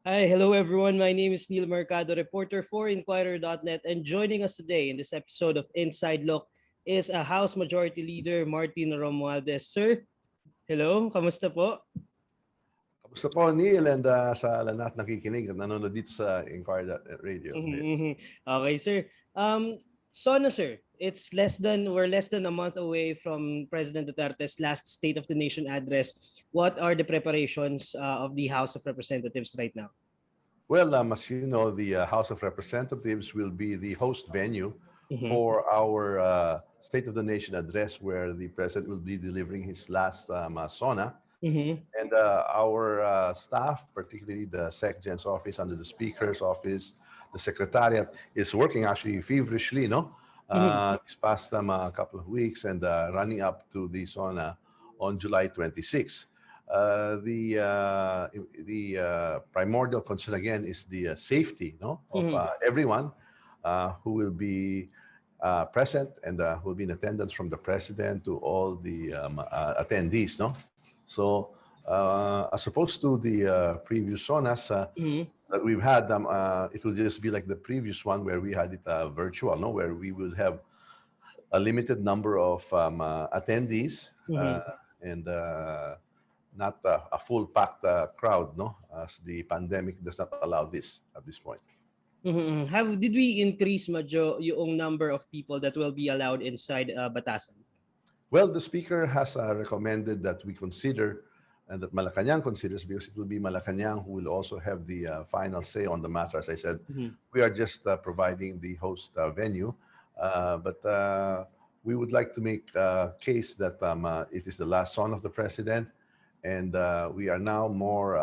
Hi, hello everyone. My name is Neil Mercado, reporter for INQUIRER.net, and joining us today in this episode of Inside Look is a House Majority Leader, Martin Romualdez. Sir, hello, kamusta po? Kamusta po, Neil, and sa lahat nakikinig at nanonood dito sa Inquirer Radio. Okay, sir. Sona, sir, we're less than a month away from President Duterte's last State of the Nation address. What are the preparations of the House of Representatives right now? Well, as you know, the House of Representatives will be the host venue for our State of the Nation address, where the President will be delivering his last SONA. And our staff, particularly the SecGen's office under the Speaker's office, the Secretariat, is working actually feverishly, this past couple of weeks and running up to the SONA on July 26th. The primordial concern again is the safety of everyone who will be present and who will be in attendance, from the President to all the attendees. So as opposed to the previous SONAs that we've had, it will just be like the previous one where we had it virtual, where we will have a limited number of attendees and not a full packed crowd, as the pandemic does not allow this at this point. Did we increase medyo yung number of people that will be allowed inside Batasan? Well, the Speaker has recommended that we consider, and that Malacanang considers, because it will be Malacanang who will also have the final say on the matter. As I said, we are just providing the host venue, but we would like to make a case that it is the last son of the President, and we are now more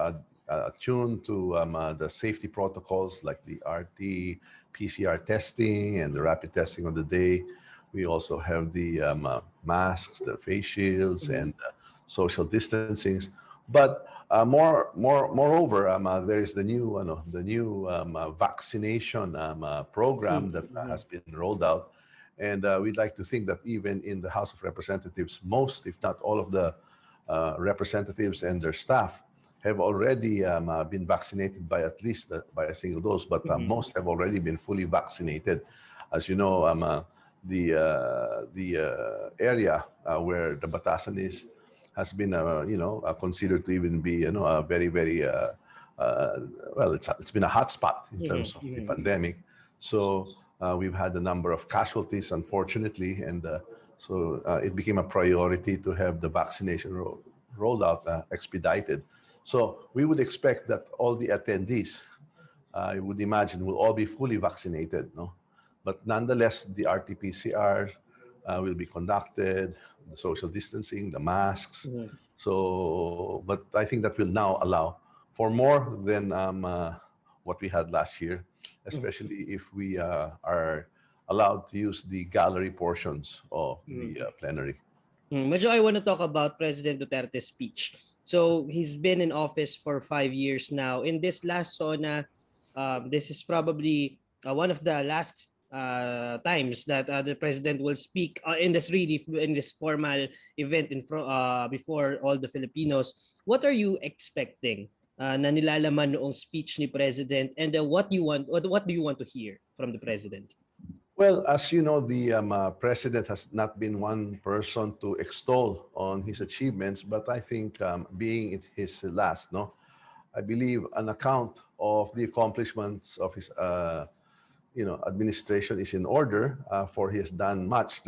attuned to the safety protocols like the RT-PCR testing and the rapid testing of the day. We also have the masks, the face shields, and social distancing. But moreover, there is the new vaccination program that has been rolled out, and we'd like to think that even in the House of Representatives, most, if not all, of the representatives and their staff have already been vaccinated by at least by a single dose, but most have already been fully vaccinated. As you know, the area where the Batasan is has been considered to even be a very well, it's been a hot spot in terms of the pandemic. So we've had a number of casualties, unfortunately, and so it became a priority to have the vaccination rolled out expedited. So we would expect that all the attendees, I would imagine, will all be fully vaccinated, But nonetheless, the RT-PCR will be conducted, the social distancing, the masks. So, but I think that will now allow for more than what we had last year, especially if we are allowed to use the gallery portions of the plenary. Medyo I want to talk about President Duterte's speech. So he's been in office for 5 years now. In this last SONA, this is probably one of the last times that the president will speak in this formal event before all the Filipinos. What are you expecting na nilalaman noong speech ni President, and what do you want to hear from the President? Well, as you know, the President has not been one person to extol on his achievements, but I think being it his last, I believe an account of the accomplishments of his administration is in order, for he has done much,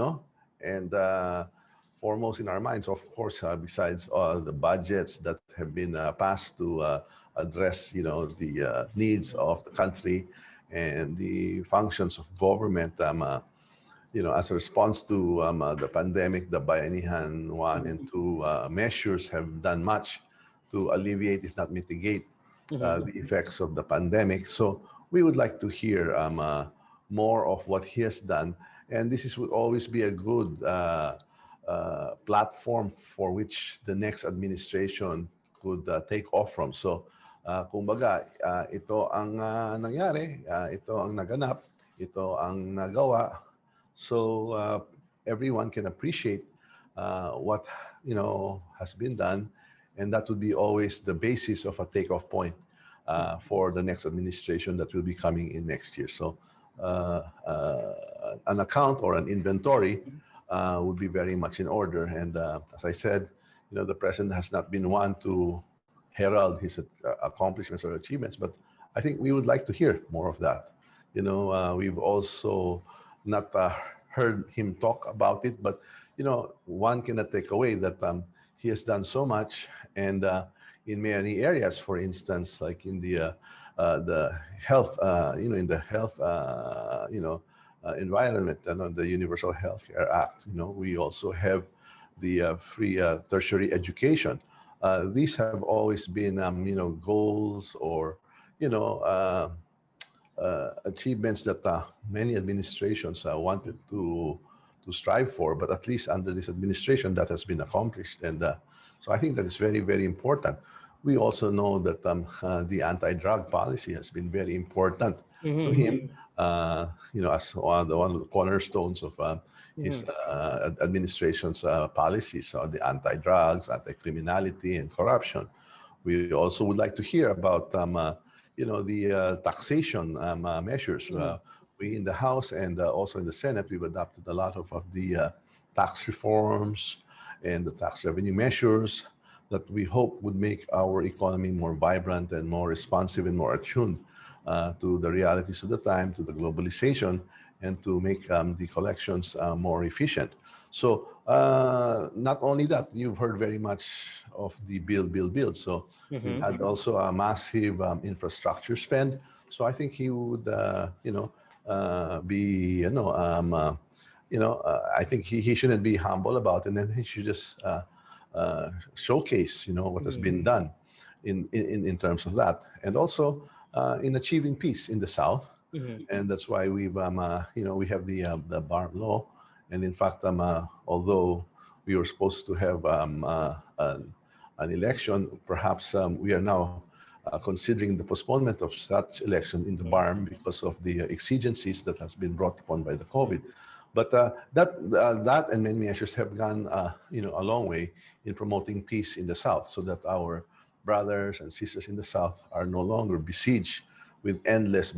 and foremost in our minds, of course, besides the budgets that have been passed to address, the needs of the country and the functions of government, as a response to the pandemic, the Bayanihan 1 and 2 measures have done much to alleviate, if not mitigate, the effects of the pandemic. So we would like to hear more of what he has done. And this would always be a good platform for which the next administration could take off from. So, kumbaga, ito ang nangyari, ito ang naganap, ito ang nagawa. So everyone can appreciate what has been done, and that would be always the basis of a takeoff point. for the next administration that will be coming in next year. So an account or an inventory would be very much in order. And as I said, the president has not been one to herald his accomplishments or achievements, but I think we would like to hear more of that. We've also not heard him talk about it, but one cannot take away that he has done so much, and in many areas, for instance, like in the health, in the health, environment, and the Universal Health Care Act. We also have the free tertiary education. These have always been, goals or, achievements that many administrations wanted to strive for, but at least under this administration that has been accomplished. And so I think that is very, very important. We also know that the anti-drug policy has been very important to him, as one of the cornerstones of his administration's policies on the anti-drugs, anti-criminality, and corruption. We also would like to hear about, the taxation measures. We in the House and also in the Senate, we've adopted a lot of the tax reforms and the tax revenue measures that we hope would make our economy more vibrant and more responsive and more attuned to the realities of the time, to the globalization, and to make the collections more efficient. So not only that, you've heard very much of the build. So we've had also a massive infrastructure spend. So I think he would, be, I think he shouldn't be humble about it, and then he should just showcase, what has been done in terms of that, and also in achieving peace in the South. And that's why we've, we have the BARM law. And in fact, although we were supposed to have an election, perhaps we are now considering the postponement of such election in the BARM because of the exigencies that has been brought upon by the COVID. But that and many measures have gone, a long way in promoting peace in the South, so that our brothers and sisters in the South are no longer besieged with endless,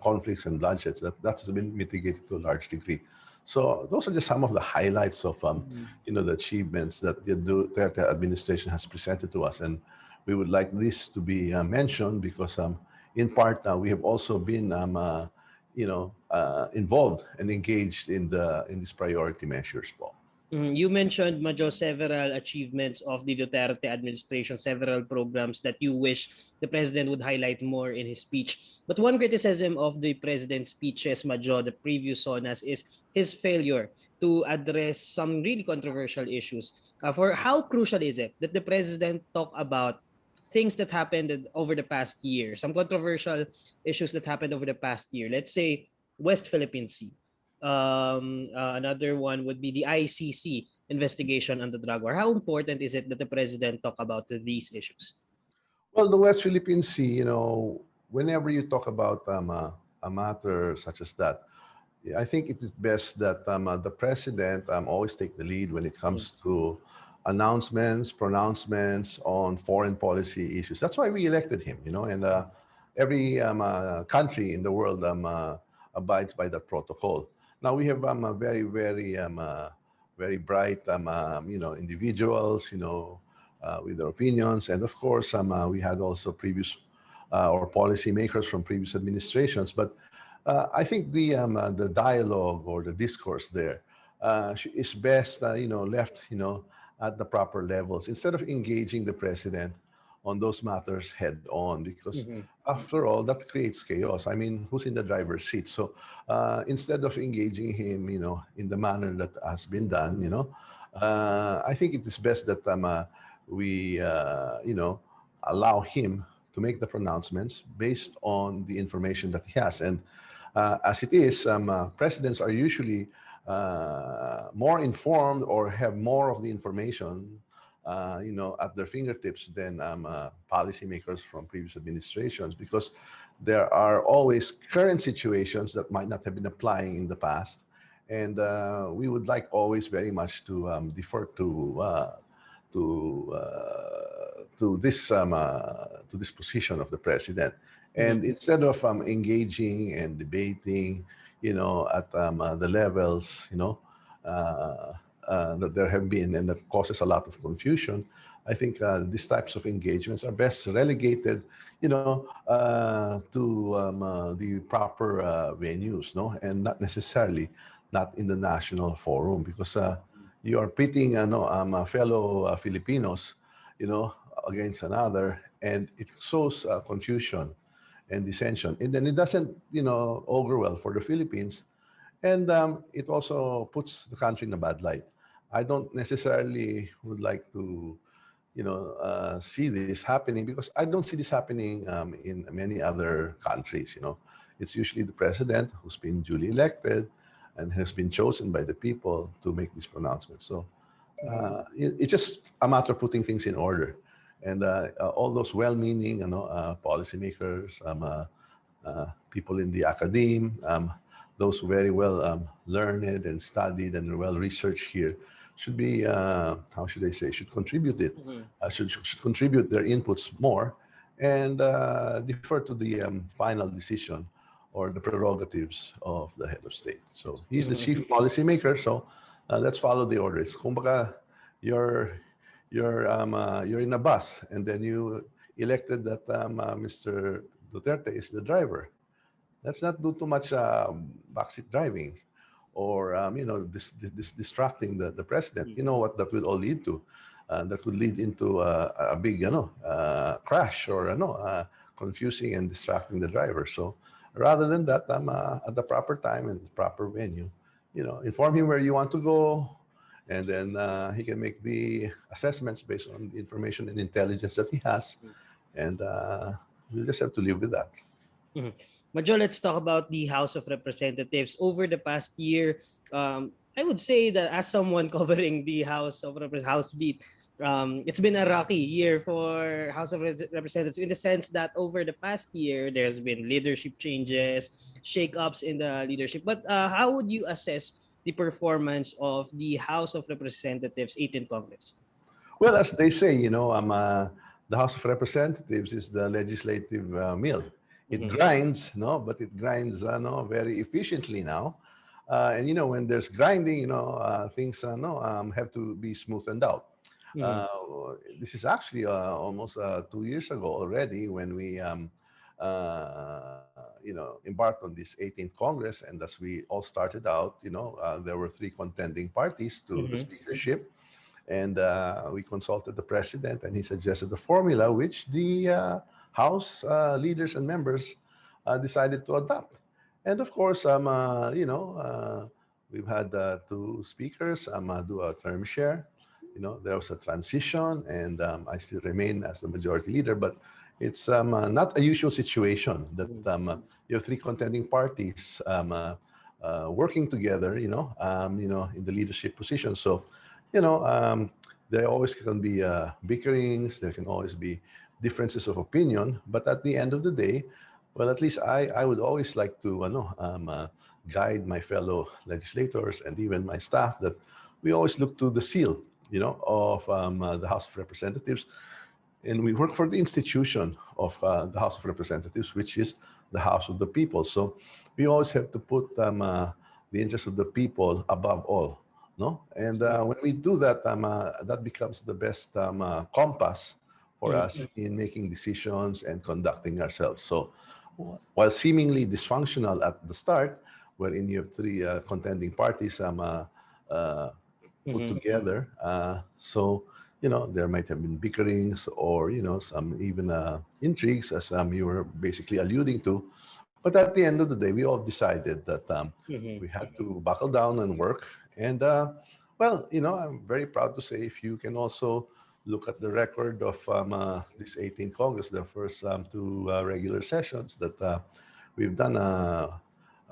conflicts and bloodsheds. That has been mitigated to a large degree. So those are just some of the highlights of, the achievements that the Duterte administration has presented to us. And we would like this to be mentioned because, in part, we have also been, involved and engaged in these priority measures, Paul. You mentioned, Majo, several achievements of the Duterte administration, several programs that you wish the president would highlight more in his speech. But one criticism of the president's speeches, Majo, the previous SONAs, is his failure to address some really controversial issues. For how crucial is it that the president talk about things that happened over the past year, some controversial issues that happened over the past year? Let's say West Philippine Sea. Another one would be the ICC investigation on the drug war. How important is it that the president talk about these issues? Well, the West Philippine Sea, whenever you talk about a matter such as that, I think it is best that the president always take the lead when it comes to announcements, pronouncements on foreign policy issues. That's why we elected him, and every country in the world abides by that protocol. Now we have very, very, very bright, individuals, with their opinions, and of course, we had also previous or policy makers from previous administrations. But I think the dialogue or the discourse there is best, left, at the proper levels instead of engaging the president on those matters head on, because after all, that creates chaos. I mean, who's in the driver's seat? So instead of engaging him, in the manner that has been done, I think it is best that we, allow him to make the pronouncements based on the information that he has. And as it is, presidents are usually more informed or have more of the information at their fingertips than policymakers from previous administrations, because there are always current situations that might not have been applying in the past. And we would like always very much to defer to to this position of the president. And instead of engaging and debating, at the levels, that there have been and that causes a lot of confusion, I think these types of engagements are best relegated, to the proper venues, no, and not necessarily not in the national forum, because you are pitting, fellow Filipinos, against another, and it sows confusion and dissension, and then it doesn't, augur well for the Philippines, and it also puts the country in a bad light. I don't necessarily would like to, see this happening, because I don't see this happening in many other countries. It's usually the president who's been duly elected and has been chosen by the people to make these pronouncements. So it's just a matter of putting things in order. And all those well-meaning, policymakers, people in the academe, those very well learned and studied and well researched here should be, how should I say, should contribute it, should contribute their inputs more, and defer to the final decision or the prerogatives of the head of state. So he's the chief policymaker, so let's follow the orders. Kumbaga, you're in a bus, and then you elected that Mr. Duterte is the driver. Let's not do too much backseat driving, or this distracting the president. You know what that will all lead to? That could lead into a big crash, or confusing and distracting the driver. So rather than that, at the proper time and the proper venue, inform him where you want to go, and then he can make the assessments based on the information and intelligence that he has, and we'll just have to live with that. Majo, let's talk about the House of Representatives. Over the past year, I would say that as someone covering the House beat, it's been a rocky year for House of Representatives, in the sense that over the past year, there's been leadership changes, shake-ups in the leadership. But how would you assess the performance of the House of Representatives 18th Congress? Well, as they say, the House of Representatives is the legislative mill. It grinds, but it grinds very efficiently now. And when there's grinding, things have to be smoothened out. This is actually almost 2 years ago already, when we embarked on this 18th Congress, and as we all started out, there were 3 contending parties to the speakership, and we consulted the president, and he suggested a formula which the House leaders and members decided to adopt. And of course, we've had 2 speakers do a term share. There was a transition, and I still remain as the majority leader, but it's not a usual situation that you have 3 contending parties working together, in the leadership position. So, there always can be bickerings, there can always be differences of opinion, but at the end of the day, well, at least I would always like to guide my fellow legislators and even my staff that we always look to the seal, of the House of Representatives, and we work for the institution of the House of Representatives, which is the House of the People. So we always have to put the interest of the people above all, no? And when we do that, that becomes the best compass for us in making decisions and conducting ourselves. So while seemingly dysfunctional at the start, wherein you have 3 contending parties put together, so there might have been bickerings or some even intrigues, as you were basically alluding to. But at the end of the day, we all decided that we had to buckle down and work. And well, I'm very proud to say, if you can also look at the record of this 18th Congress, the first 2 regular sessions, that we've done a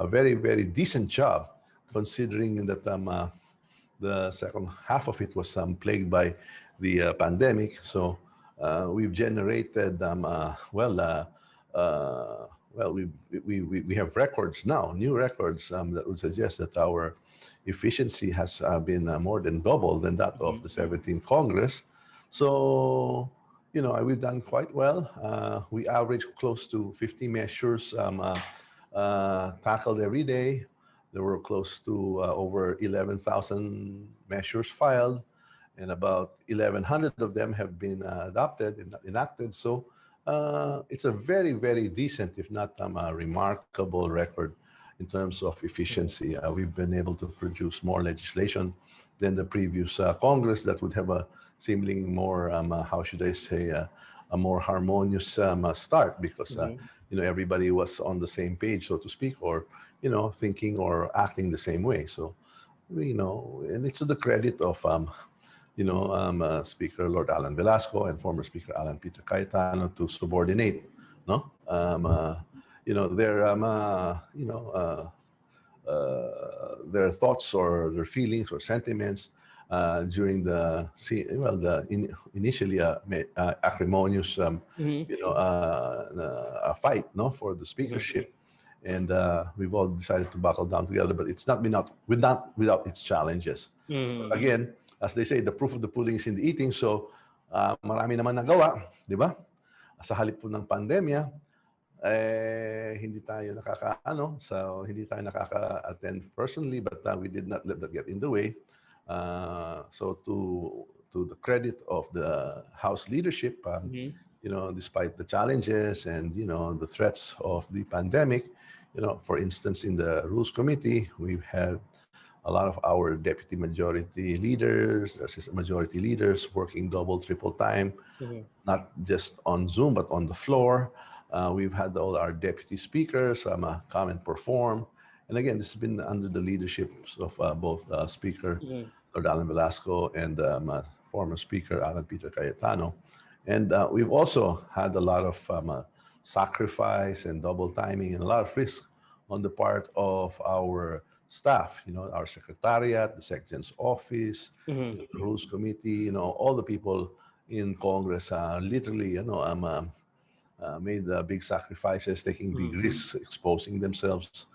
very, very decent job, considering that the second half of it was plagued by the pandemic. So we've generated, we have records now, new records that would suggest that our efficiency has been more than double than that of the 17th Congress. So, we've done quite well. We average close to 50 measures tackled every day. There were close to over 11,000 measures filed, and about 1,100 of them have been adopted and enacted. So it's a very, very decent, if not a remarkable record in terms of efficiency. We've been able to produce more legislation than the previous Congress that would have a seemingly more, how should I say, a more harmonious start because everybody was on the same page, so to speak, or thinking or acting the same way. So and it's to the credit of Speaker Lord Alan Velasco and former Speaker Alan Peter Cayetano to subordinate, no, their thoughts or their feelings or sentiments during initially acrimonious fight, no, for the speakership. And we've all decided to buckle down together, but it's not been without its challenges. But again, as they say, the proof of the pudding is in the eating. So marami naman nagawa, di ba? Sa halip po ng pandemya, hindi tayo hindi tayo nakaka-attend personally, but we did not let that get in the way. So to the credit of the House leadership, despite the challenges and the threats of the pandemic, for instance, in the Rules Committee, we've had a lot of our deputy majority leaders, assistant majority leaders working double, triple time, not just on Zoom, but on the floor. We've had all our deputy speakers come and perform. And again, this has been under the leadership of both Speaker Lord Alan Velasco and former Speaker Alan Peter Cayetano. And we've also had a lot of sacrifice and double timing and a lot of risk on the part of our staff, our secretariat, the Secretary's office, the Rules Committee, all the people in Congress literally, made big sacrifices, taking big risks, exposing themselves,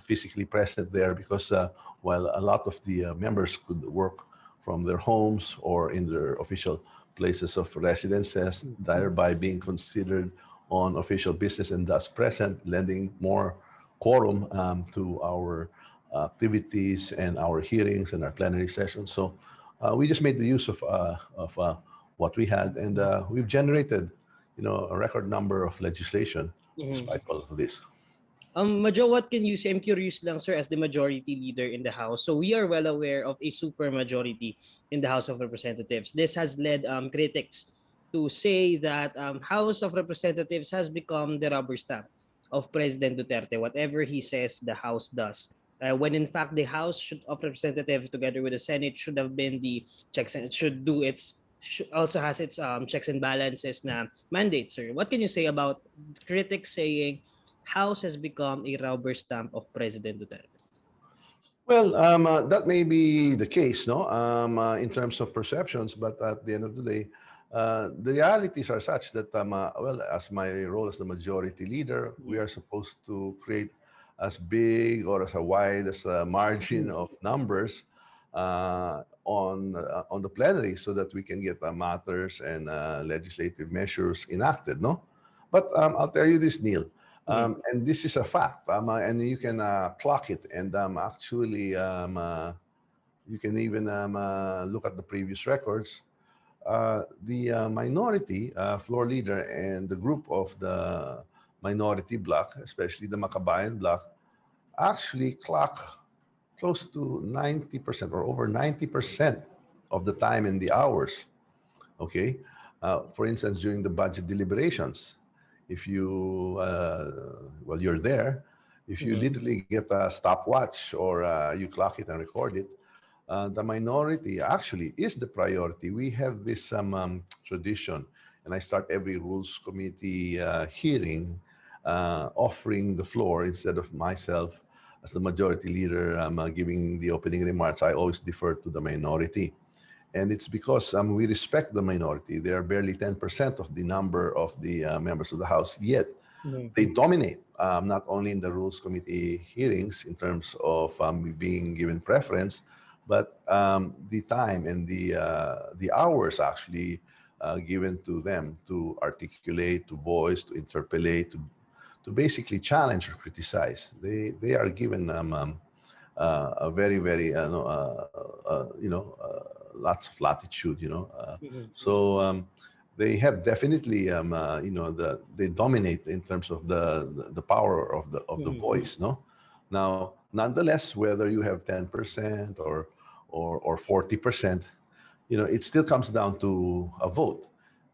physically present there because while a lot of the members could work from their homes or in their official places of residences, thereby being considered on official business and thus present, lending more quorum to our activities and our hearings and our plenary sessions. So we just made the use of what we had, and we've generated, a record number of legislation despite all of this. Majo, what can you say? I'm curious lang, sir, as the majority leader in the House. So we are well aware of a super majority in the House of Representatives. This has led critics to say that House of Representatives has become the rubber stamp of President Duterte. Whatever he says, the House does. When in fact the House of Representatives together with the Senate should have been the checks and should do its also has its checks and balances na mandate, sir. What can you say about critics saying House has become a rubber stamp of President Duterte? Well, that may be the case, no, in terms of perceptions, but at the end of the day, the realities are such that, well, as my role as the majority leader, we are supposed to create as big or as wide as a margin of numbers on the plenary so that we can get matters and legislative measures enacted, no? But I'll tell you this, Neil, and this is a fact, and you can clock it, and actually you can even look at the previous records. The minority floor leader and the group of the minority bloc, especially the Makabayan bloc, actually clock close to 90% or over 90% of the time and the hours. Okay, for instance, during the budget deliberations, if you well, you're there, if you literally get a stopwatch or you clock it and record it, the minority actually is the priority. We have this tradition, and I start every Rules Committee hearing offering the floor instead of myself as the majority leader giving the opening remarks. I always defer to the minority. And it's because we respect the minority. They are barely 10% of the number of the members of the House, yet they dominate, not only in the Rules Committee hearings in terms of being given preference, but the time and the hours actually given to them to articulate, to voice, to interpolate, to basically challenge or criticize. They are given a very very lots of latitude. So they have definitely they dominate in terms of the power of the voice. No, now nonetheless, whether you have 10% or 40%, it still comes down to a vote.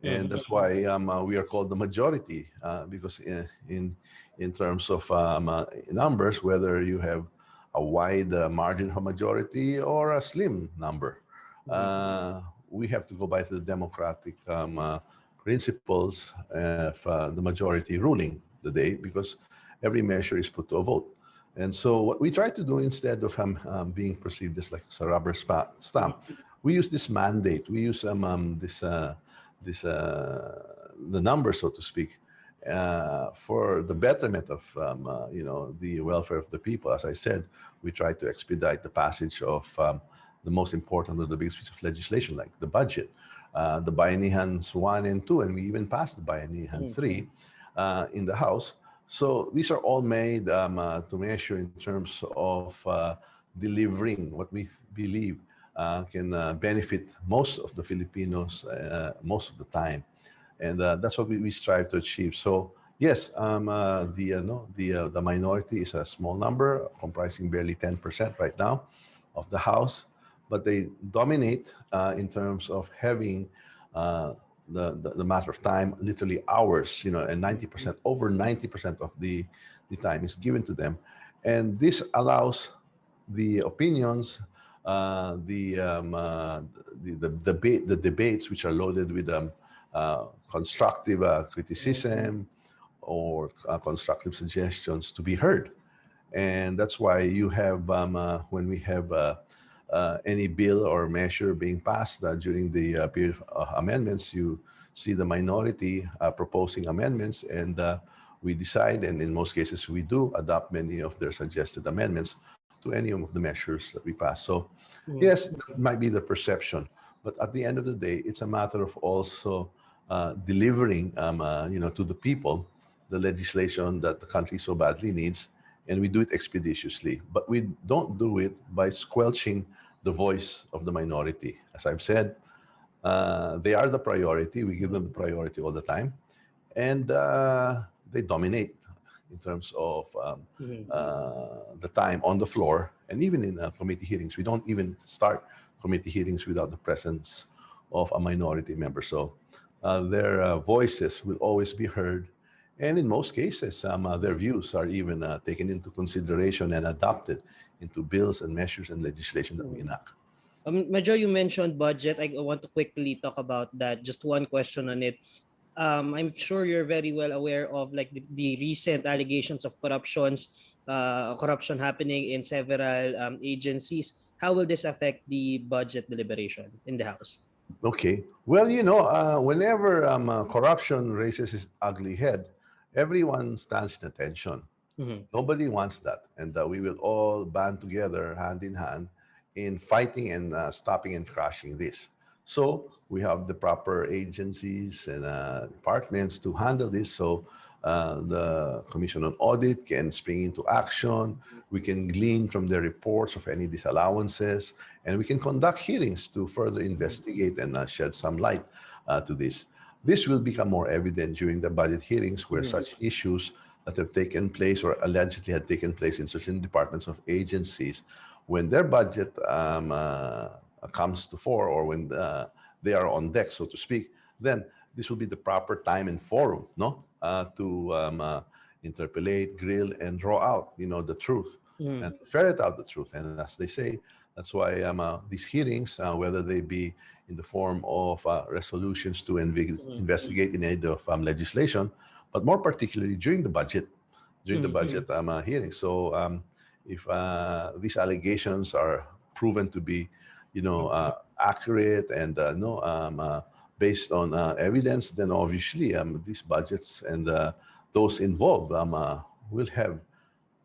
And that's why we are called the majority, because in terms of numbers, whether you have a wide margin of majority or a slim number, we have to go by the democratic principles of the majority ruling the day, because every measure is put to a vote. And so what we try to do, instead of being perceived as like a rubber stamp, we use this mandate. We use the number, so to speak, for the betterment of the welfare of the people. As I said, we try to expedite the passage of the most important or the biggest piece of legislation, like the budget, the Bayanihan's 1 and 2, and we even passed the Bayanihan 3 in the House. So these are all made to measure in terms of delivering what we believe can benefit most of the Filipinos most of the time, and that's what we strive to achieve. So yes, the minority is a small number, comprising barely 10% right now of the House, but they dominate in terms of having the matter of time, literally hours, and 90%, over 90% of the time is given to them, and this allows the opinions, the debates, which are loaded with constructive criticism or constructive suggestions, to be heard. And that's why you have, when we have any bill or measure being passed during the period of amendments, you see the minority proposing amendments, and we decide, and in most cases we do adopt many of their suggested amendments to any of the measures that we pass. So yes, that might be the perception, but at the end of the day, it's a matter of also delivering to the people the legislation that the country so badly needs, and we do it expeditiously. But we don't do it by squelching the voice of the minority. As I've said, they are the priority. We give them the priority all the time, and they dominate in terms of the time on the floor, and even in committee hearings. We don't even start committee hearings without the presence of a minority member. So their voices will always be heard, and in most cases, their views are even taken into consideration and adopted into bills and measures and legislation that we enact. Major, you mentioned budget. I want to quickly talk about that. Just one question on it. I'm sure you're very well aware of like the recent allegations of corruption happening in several agencies. How will this affect the budget deliberation in the House? Okay. Well, whenever corruption raises its ugly head, everyone stands in attention. Nobody wants that. And we will all band together, hand in hand, in fighting and stopping and crushing this. So we have the proper agencies and departments to handle this. So the Commission on Audit can spring into action. We can glean from their reports of any disallowances, and we can conduct hearings to further investigate and shed some light to this. This will become more evident during the budget hearings, where such issues that have taken place or allegedly had taken place in certain departments of agencies, when their budget comes to fore, or when they are on deck, so to speak, then this will be the proper time and forum, to interpolate, grill, and draw out, the truth, and ferret out the truth. And as they say, that's why these hearings, whether they be in the form of resolutions to investigate in aid of legislation, but more particularly during the budget hearing. So if these allegations are proven to be, accurate and based on evidence, then obviously these budgets and those involved will have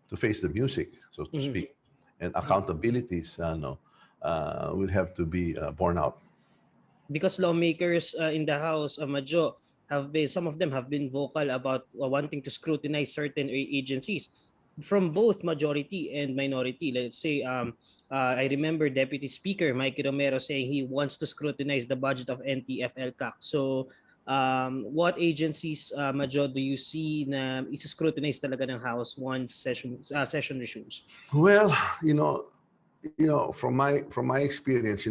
to face the music, so to speak, and accountabilities will have to be borne out. because lawmakers in the House, Majo, have been, some of them have been vocal about wanting to scrutinize certain agencies from both majority and minority. Let's say, I remember Deputy Speaker Mikey Romero saying he wants to scrutinize the budget of NTFL-CAC. So, what agencies, Majo, do you see na isa-scrutinize talaga ng House once session resumes? Well, from my experience,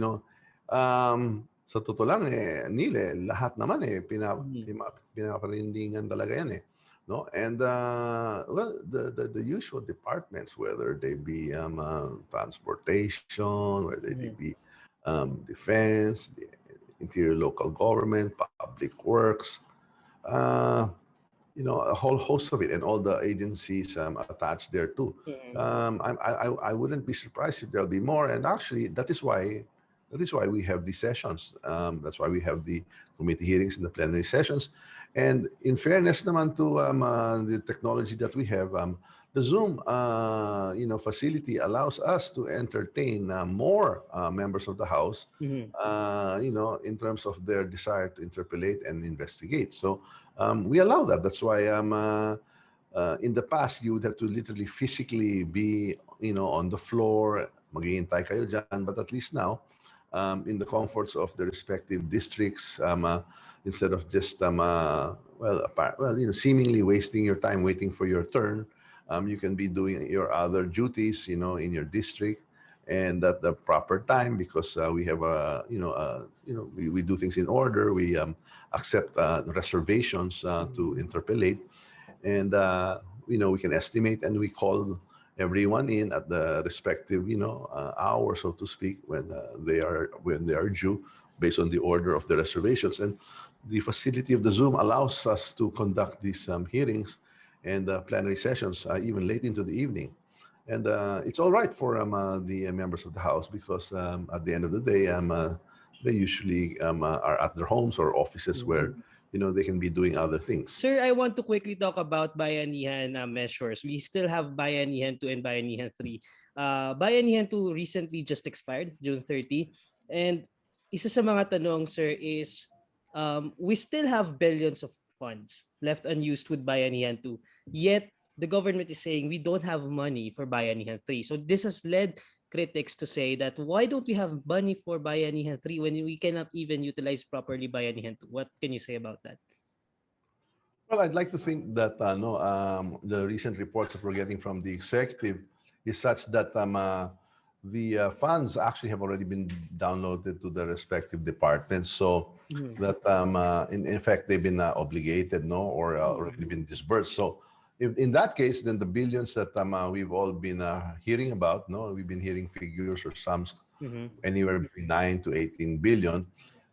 sa totoo lang Neil, lahat naman pinapanindigan talaga yan no? And well, the usual departments, whether they be transportation, whether they be defense, the interior local government, public works, uh, a whole host of it, and all the agencies attached there too. I wouldn't be surprised if there'll be more, and actually that is why we have these sessions. That's why we have the committee hearings and the plenary sessions. And in fairness naman to the technology that we have, the Zoom facility allows us to entertain more members of the House, in terms of their desire to interpolate and investigate. So we allow that. That's why in the past, you would have to literally physically be, on the floor, maghihintay kayo dyan. But at least now, in the comforts of the respective districts, instead of just, seemingly wasting your time waiting for your turn, you can be doing your other duties, in your district, and at the proper time, because we have we do things in order. We accept reservations to interpolate, and we can estimate, and we call everyone in at the respective hour, so to speak, when they are due, based on the order of the reservations. And the facility of the Zoom allows us to conduct these hearings and plenary sessions even late into the evening. And it's all right for the members of the House, because at the end of the day, they usually are at their homes or offices where they can be doing other things. Sir, I want to quickly talk about Bayanihan measures. We still have Bayanihan 2 and Bayanihan 3. Bayanihan 2 recently just expired, June 30. And isa sa mga tanong, sir, is we still have billions of funds left unused with Bayanihan 2. Yet, the government is saying we don't have money for Bayanihan 3. So this has led critics to say that why don't we have money for Bayanihan 3 when we cannot even utilize properly Bayanihan 2? What can you say about that? Well, I'd like to think that no, the recent reports that we're getting from the executive is such that the funds actually have already been downloaded to the respective departments, so that in fact they've been obligated, no, or already been disbursed. So if in that case, then the billions that we've all been hearing about, no, we've been hearing figures or sums anywhere between 9 to 18 billion.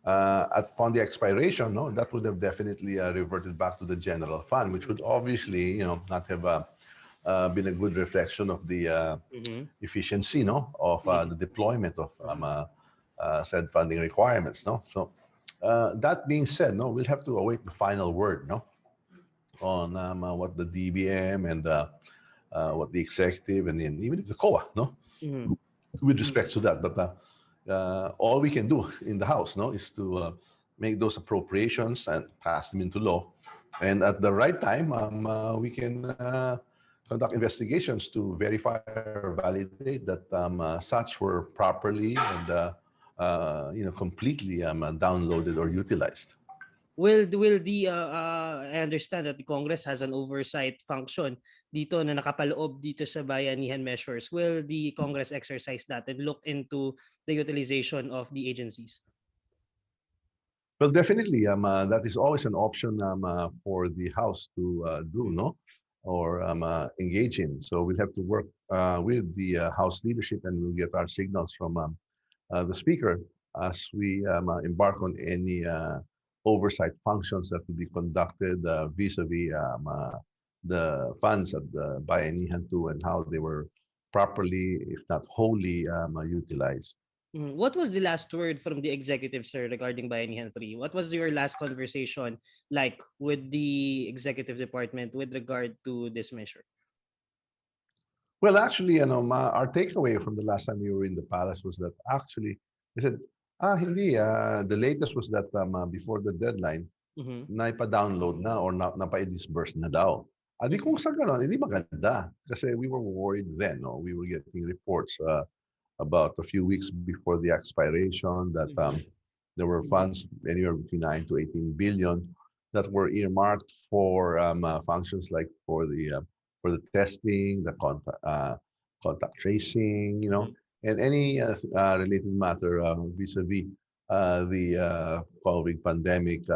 Upon the expiration, no, that would have definitely reverted back to the general fund, which would obviously, not have been a good reflection of the efficiency, no, of the deployment of said funding requirements, no. So that being said, no, we'll have to await the final word, no, on what the DBM and what the executive and then even the COA, no, with respect to that, but. All we can do in the House, no, is to make those appropriations and pass them into law, and at the right time, we can conduct investigations to verify or validate that such were properly and completely downloaded or utilized. Will the I understand that the Congress has an oversight function dito na nakapaloob dito sa bayanihan measures. Will the Congress exercise that and look into the utilization of the agencies? Well, definitely, that is always an option for the House to do, no, or engage in. So we'll have to work with the House leadership, and we'll get our signals from the Speaker as we embark on any oversight functions that will be conducted vis-a-vis the funds at the Bayanihan 2 and how they were properly, if not wholly, utilized. What was the last word from the executive, sir, regarding Bayanihan 3? What was your last conversation like with the executive department with regard to this measure? Well, actually, our takeaway from the last time we were in the palace was that actually, they said, Hindi. The latest was that before the deadline, Mhm. naipa-download na or napa-disburse na daw. Di kung sa gano'n, hindi maganda. Kasi we were worried then. No? We were getting reports about a few weeks before the expiration that Mhm. there were funds anywhere between 9 to 18 billion that were earmarked for functions like for the testing, the contact tracing, Mhm. and any related matter vis-a-vis the COVID pandemic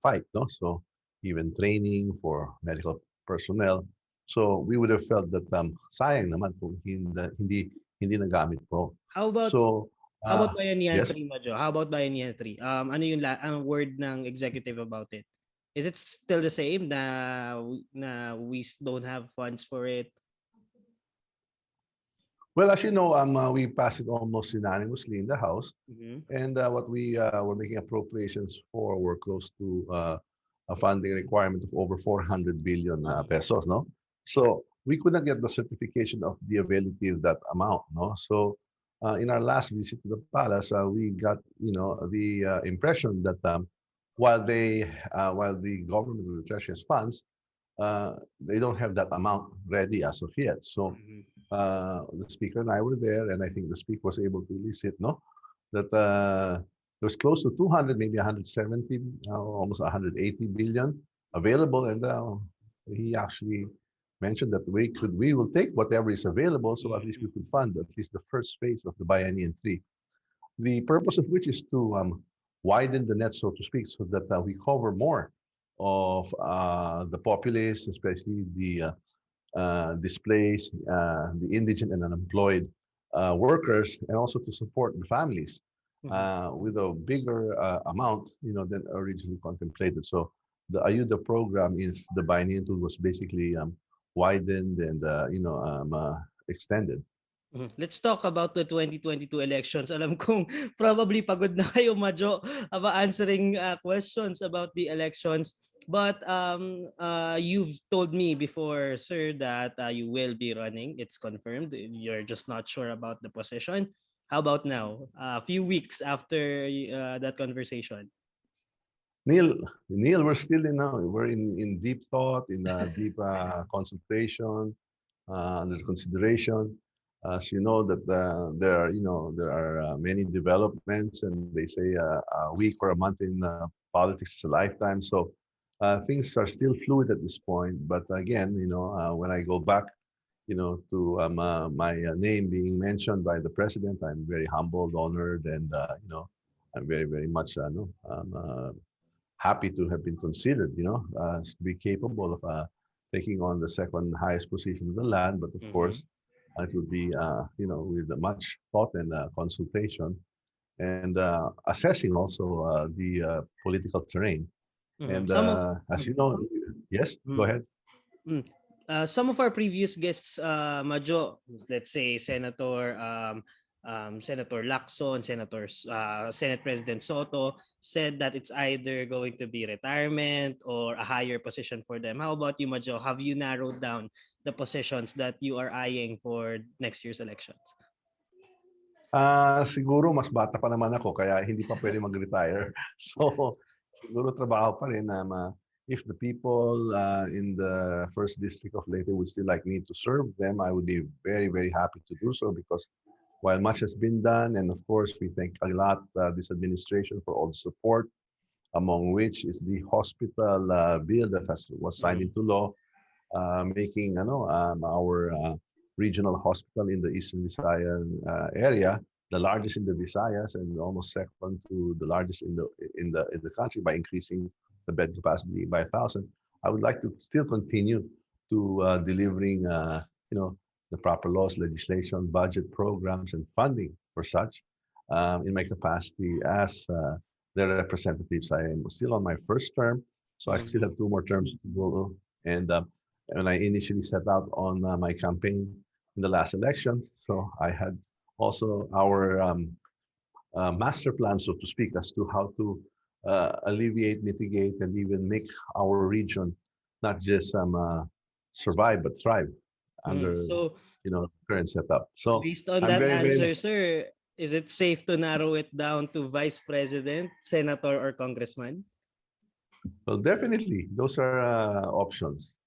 fight. No, so even training for medical personnel. So we would have felt that sayang naman kung hindi nagamit po. How about So how about Bayanihan yes. 3, Majo? How about Bayanihan 3? Ano yung ang word ng executive about it? Is it still the same na we don't have funds for it? Well, as you know, we passed it almost unanimously in the House, Mhm. and what we were making appropriations for were close to a funding requirement of over 400 billion pesos. No, so we could not get the certification of the availability of that amount. No, so in our last visit to the palace, we got the impression that while the government of the treasury has funds, they don't have that amount ready as of yet. So Mhm. the speaker and I were there, and I think the speaker was able to elicit, no, that there was close to 200, maybe 170, almost 180 billion available, and he actually mentioned that we will take whatever is available, so at least we could fund at least the first phase of the Bayanihan 3. The purpose of which is to widen the net, so to speak, so that we cover more of the populace, especially the displaced, the indigent and unemployed workers, and also to support the families Mhm. with a bigger amount, than originally contemplated. So the Ayuda program is the biennial tool was basically widened and extended. Let's talk about the 2022 elections. Alam kong probably pagod na kayo, Majo, about answering questions about the elections. But you've told me before, sir, that you will be running. It's confirmed. You're just not sure about the position. How about now? A few weeks after that conversation. Neil, Neil, we're in deep thought, in deep consultation, under consideration. As you know, that there are many developments, and they say a week or a month in politics is a lifetime. So things are still fluid at this point. But again, when I go back, to my name being mentioned by the president, I'm very humbled, honored, and I'm very, very much no, happy to have been considered, to be capable of taking on the second highest position in the land. But of Mm-hmm. course, it would be, with much thought and consultation and assessing also the political terrain. Mm-hmm. And as you know, yes, go ahead. Mm. Some of our previous guests, Majo, let's say Senator Lacson, Senate President Soto, said that it's either going to be retirement or a higher position for them. How about you, Majo? Have you narrowed down the positions that you are eyeing for next year's elections? Siguro mas bata pa naman ako kaya hindi pa pwede mag-retire. So siguro trabaho pa rin na if the people in the first district of Leyte would still like me to serve them, I would be very, very happy to do so because while much has been done, and of course we thank a lot this administration for all the support, among which is the hospital bill that was signed Mm-hmm. into law, making our regional hospital in the Eastern Visayan area the largest in the Visayas and almost second to the largest in the country by increasing the bed capacity by 1,000. I would like to still continue to delivering the proper laws, legislation, budget programs, and funding for such in my capacity as their representatives. I am still on my first term, so I still have 2 more terms to go. And when I initially set out on my campaign in the last election, so I had also our master plan, so to speak, as to how to alleviate, mitigate, and even make our region not just survive but thrive under So current setup. So based on I'm that very, very answer, sir, Is it safe to narrow it down to vice president, senator, or congressman? Well, definitely, those are options.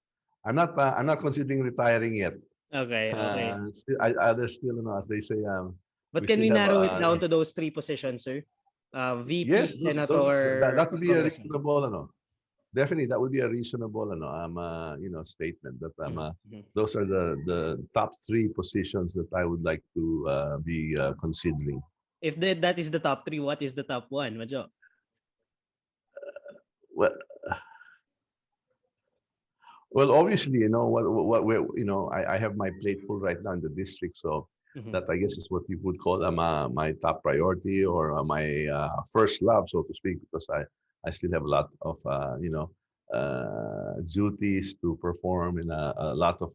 I'm not considering retiring yet. Okay, okay. Still, there's still, as they say, But we can still we have. narrow it down to those three positions, sir? VP, Yes, senator, that would be a congressman. reasonable, definitely that would be a reasonable, statement that Mhm. those are the top three positions that I would like to be considering. If that is the top three, what is the top one, Majo? Well, well, obviously, I have my plate full right now in the district, so Mhm. that I guess is what you would call my top priority or my first love, so to speak, because I still have a lot of duties to perform and a lot of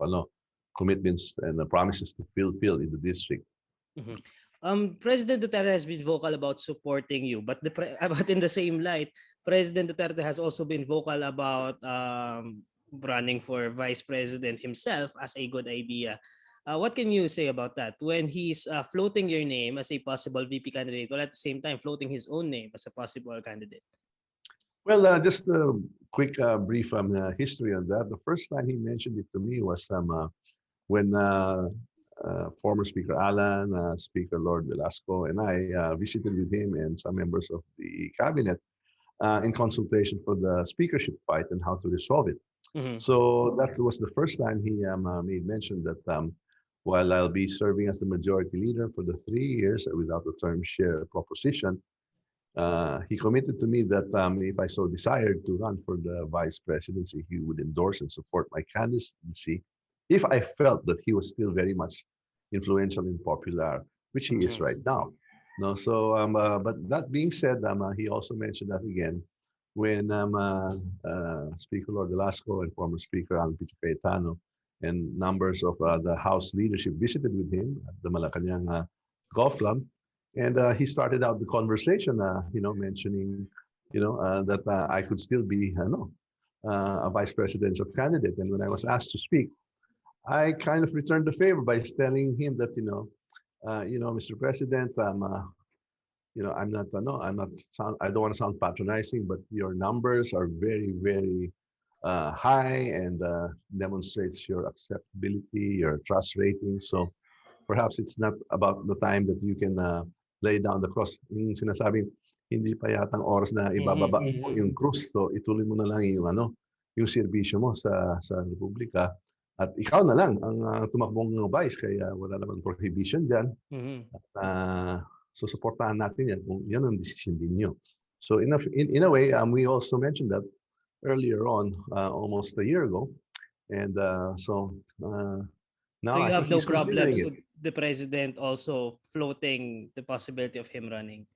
commitments and promises to fulfill in the district. Mhm. President Duterte has been vocal about supporting you, but but in the same light, President Duterte has also been vocal about running for vice president himself as a good idea. What can you say about that? When he's floating your name as a possible VP candidate, while at the same time floating his own name as a possible candidate. Well, just a quick, brief history on that. The first time he mentioned it to me was when former Speaker Alan, Speaker Lord Velasco, and I visited with him and some members of the cabinet in consultation for the speakership fight and how to resolve it. Mhm. So that was the first time he made mention that while I'll be serving as the majority leader for the 3 years without a term share proposition, he committed to me that if I so desired to run for the vice presidency, he would endorse and support my candidacy if I felt that he was still very much influential and popular, which he is Mhm. right now. No, so but that being said, he also mentioned that again when Speaker Lord Velasco and former Speaker Alan Peter Cayetano and numbers of the House leadership visited with him at the Malacanang Golf Club. And he started out the conversation, mentioning, that I could still be, a vice presidential candidate. And when I was asked to speak, I kind of returned the favor by telling him that, Mr. President, I don't want to sound patronizing, but your numbers are very, very high and demonstrates your acceptability, your trust rating. So perhaps it's not about the time that you can lay down the cross. Yung sinasabing, hindi pa yatang oras na Mhm. ibababa mo Mhm. yung krus. So ituloy mo na lang yung serbisyo mo sa Republika. At ikaw na lang ang tumakbong vice, kaya wala namang prohibition dyan. Mhm. Uh, so supportahan natin yan kung yan ang decision din nyo. So in a way, we also mentioned that earlier on, almost a year ago. And So now I you think have no he's considering problems it. with the president also floating the possibility of him running.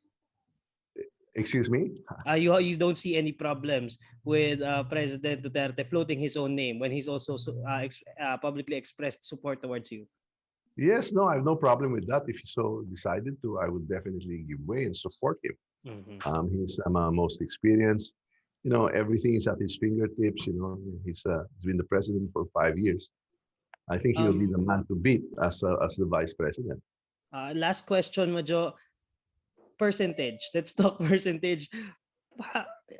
Excuse me? You don't see any problems with President Duterte floating his own name when he's also publicly expressed support towards you. Yes, no, I have no problem with that. If he so decided to, I would definitely give way and support him. Mhm. He's most experienced. Everything is at his fingertips. He's been the president for 5 years. I think he'll be Um, the man to beat as the vice president. Last question, Majo. Percentage. Let's talk percentage.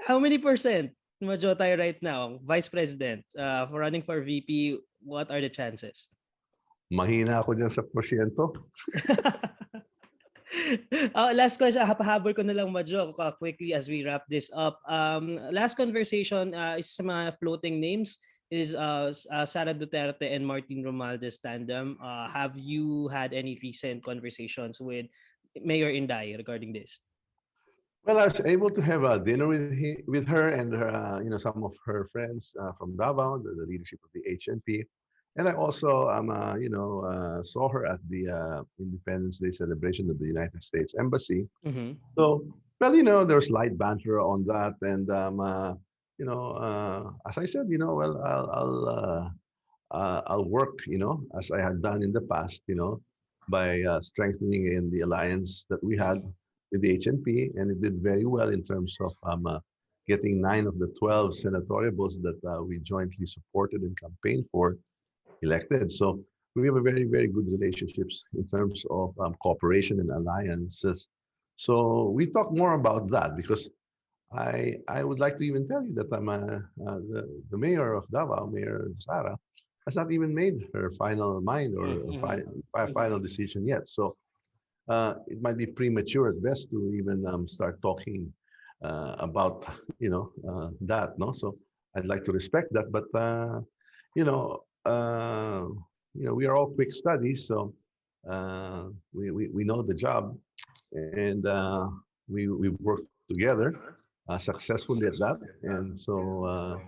How many percent, Majo, tayo right now, vice president, for running for VP? What are the chances? Mahina ako dyan sa porsyento. Last question, hapahabol ko na lang, Majo, quickly as we wrap this up. Last conversation is sa mga floating names is Sara Duterte and Martin Romualdez tandem. Have you had any recent conversations with Mayor Inday regarding this? Well, I was able to have a dinner with her and her, some of her friends from Davao, the leadership of the HNP, and I also, saw her at the Independence Day celebration at the United States Embassy. Mm-hmm. So, well, there's light banter on that, and as I said, well, I'll work, as I had done in the past, by strengthening in the alliance that we had with the HNP, and it did very well in terms of getting 9 of the 12 senatorial that we jointly supported and campaigned for elected. So we have a very, very good relationships in terms of cooperation and alliances. So we talk more about that because I would like to even tell you that the mayor of Davao, Mayor Sara, has not even made her final mind or final decision yet. So it might be premature at best to even start talking about that. No, so I'd like to respect that, but you know, uh, we are all quick studies, so we know the job, and we've worked together successfully at that, and so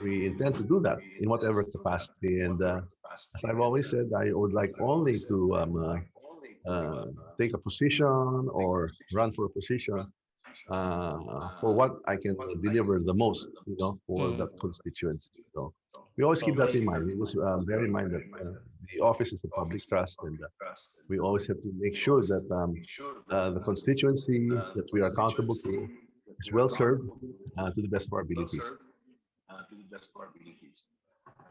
we intend to do that in whatever capacity. And as I've always said, I would like only to take a position or run for a position for what I can deliver the most, for that constituency. So we always keep that in mind. We must bear in mind that the office is a public trust, and we always have to make sure that the constituency that we are accountable to is well served to the best of our abilities.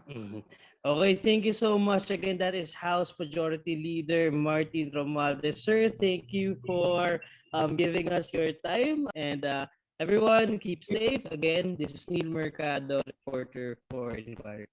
Mhm. Okay, thank you so much. Again, that is House Majority Leader Martin Romualdez. Sir, thank you for giving us your time. And everyone, keep safe. Again, this is Neil Mercado, reporter for Inquirer.